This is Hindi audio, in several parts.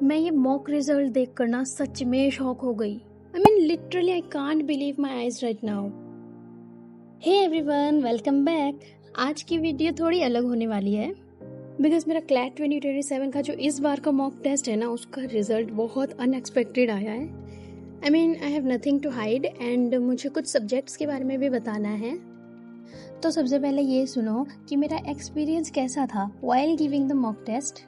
मैं ये मॉक रिजल्ट देख कर ना सच में शॉक हो गई। I mean literally I can't believe my eyes right now. Hey everyone, welcome back. आज की वीडियो थोड़ी अलग होने वाली है बिकॉज मेरा क्लैट 2027 का जो इस बार का मॉक टेस्ट है ना, उसका रिजल्ट बहुत अनएक्सपेक्टेड आया है। I mean I have nothing to hide and मुझे कुछ सब्जेक्ट्स के बारे में भी बताना है। तो सबसे पहले ये सुनो कि मेरा एक्सपीरियंस कैसा था while giving the mock test.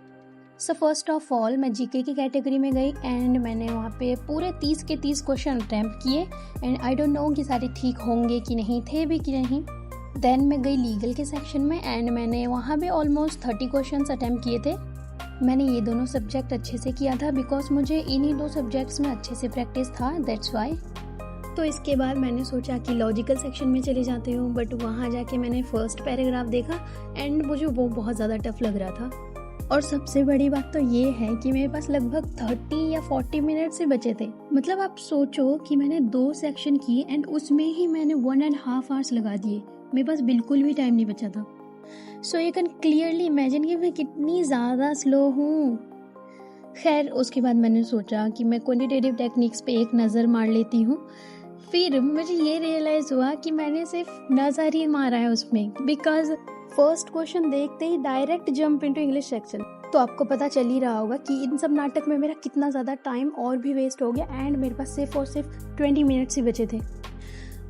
So first of all मैं जीके की कैटेगरी में गई एंड मैंने वहाँ पे पूरे 30 के 30 क्वेश्चन अटैम्प्ट किए एंड आई डोंट नो कि सारे ठीक होंगे कि नहीं, थे भी कि नहीं। देन मैं गई लीगल के सेक्शन में एंड मैंने वहाँ भी ऑलमोस्ट 30 क्वेश्चन अटैम्प्ट किए थे। मैंने ये दोनों सब्जेक्ट अच्छे से किया था बिकॉज मुझे इन्हीं दो सब्जेक्ट्स में अच्छे से प्रैक्टिस था, दैट्स वाई। तो इसके बाद मैंने सोचा कि लॉजिकल सेक्शन में चले जाते हूँ, बट वहाँ जाके मैंने फर्स्ट पैराग्राफ देखा एंड मुझे वो बहुत ज़्यादा टफ लग रहा था। और सबसे बड़ी बात तो ये है कि मेरे पास लगभग 30 या 40 मिनट से बचे थे। मतलब आप सोचो कि मैंने 2 सेक्शन किए एंड उसमें ही मैंने 1.5 आवर्स लगा दिए। मेरे पास बिल्कुल भी टाइम नहीं बचा था। So you can clearly imagine कि मैं कितनी ज़्यादा स्लो हूँ। खैर उसके बाद मैंने सोचा कि मैं क्वांटिटेटिव टेक्निक्स पे एक नज़र मार लेती हूँ। फिर मुझे ये रियलाइज़ हुआ कि मैंने सिर्फ नज़र ही मारा है उसमें, बिकॉज फर्स्ट क्वेश्चन देखते ही direct jump into English section. तो आपको पता चल ही रहा होगा कि इन सब नाटक में मेरा कितना ज़्यादा टाइम और भी वेस्ट हो गया एंड मेरे पास सिर्फ और सिर्फ 20 मिनट्स ही बचे थे।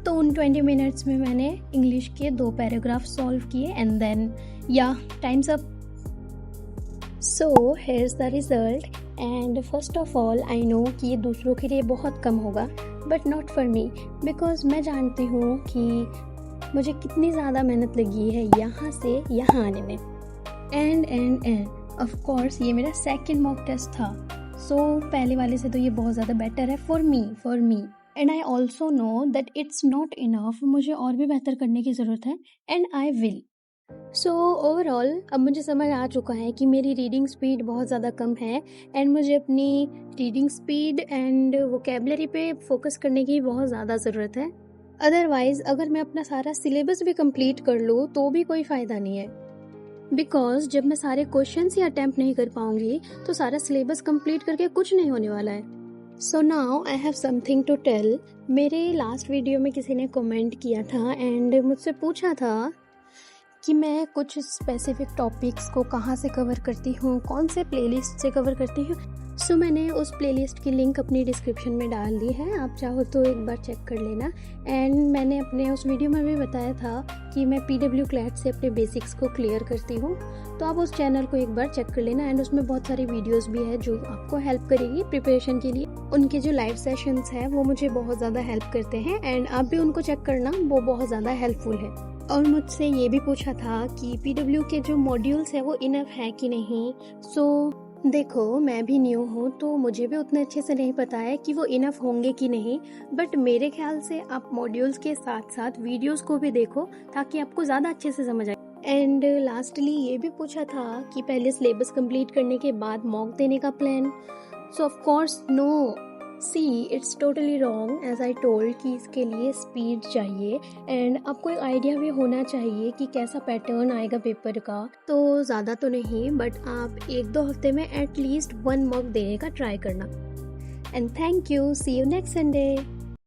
तो उन 20 मिनट्स में मैंने इंग्लिश के 2 पैराग्राफ सॉल्व किए एंड देन या times up. So here is the result and first of all I know कि ये दूसरों के लिए बहुत कम होगा, but not for me because मैं जानती हूँ कि मुझे कितनी ज़्यादा मेहनत लगी है यहाँ से यहाँ आने में। एंड ऑफ कोर्स ये मेरा सेकंड मॉक टेस्ट था। सो पहले वाले से तो ये बहुत ज़्यादा बेटर है for me and I also know that it's not enough. मुझे और भी बेहतर करने की ज़रूरत है and I will. So overall अब मुझे समझ आ चुका है कि मेरी रीडिंग स्पीड बहुत ज़्यादा कम है एंड मुझे अपनी रीडिंग स्पीड एंड वोकैबुलरी पे फोकस करने की बहुत ज़्यादा ज़रूरत है। अदरवाइज़ अगर मैं अपना सारा सिलेबस भी कंप्लीट कर लूँ तो भी कोई फ़ायदा नहीं है, बिकॉज जब मैं सारे क्वेश्चंस ही अटैम्प्ट नहीं कर पाऊंगी तो सारा सिलेबस कंप्लीट करके कुछ नहीं होने वाला है। So now I have something to tell. मेरे लास्ट वीडियो में किसी ने कमेंट किया था एंड मुझसे पूछा था कि मैं कुछ स्पेसिफिक टॉपिक्स को कहाँ से कवर करती हूँ, कौन से प्लेलिस्ट से कवर करती हूँ। सो मैंने उस प्लेलिस्ट की लिंक अपनी डिस्क्रिप्शन में डाल दी है, आप चाहो तो एक बार चेक कर लेना। एंड मैंने अपने उस वीडियो में भी बताया था कि मैं PW क्लैट से अपने बेसिक्स को क्लियर करती हूँ, तो आप उस चैनल को एक बार चेक कर लेना। एंड उसमें बहुत सारी वीडियोस भी है जो आपको हेल्प करेगी प्रिपरेशन के लिए। उनके जो लाइव सेशंस हैं वो मुझे बहुत ज़्यादा हेल्प करते हैं एंड आप भी उनको चेक करना, वो बहुत ज़्यादा हेल्पफुल है। और मुझसे ये भी पूछा था कि PW के जो मॉड्यूल्स है वो इनफ है कि नहीं। सो देखो मैं भी न्यू हूँ तो मुझे भी उतने अच्छे से नहीं पता है कि वो इनफ होंगे कि नहीं, बट मेरे ख्याल से आप मॉड्यूल्स के साथ साथ वीडियोस को भी देखो ताकि आपको ज़्यादा अच्छे से समझ आए। एंड लास्टली ये भी पूछा था कि पहले सिलेबस कंप्लीट करने के बाद मॉक देने का plan. So of course no, see it's totally wrong as I told कि इसके लिए स्पीड चाहिए एंड आपको एक आइडिया भी होना चाहिए कि कैसा पैटर्न आएगा पेपर का। तो ज़्यादा तो नहीं, बट आप 1-2 हफ्ते में एटलीस्ट 1 मॉक देने का ट्राई करना। And thank you, see you next Sunday.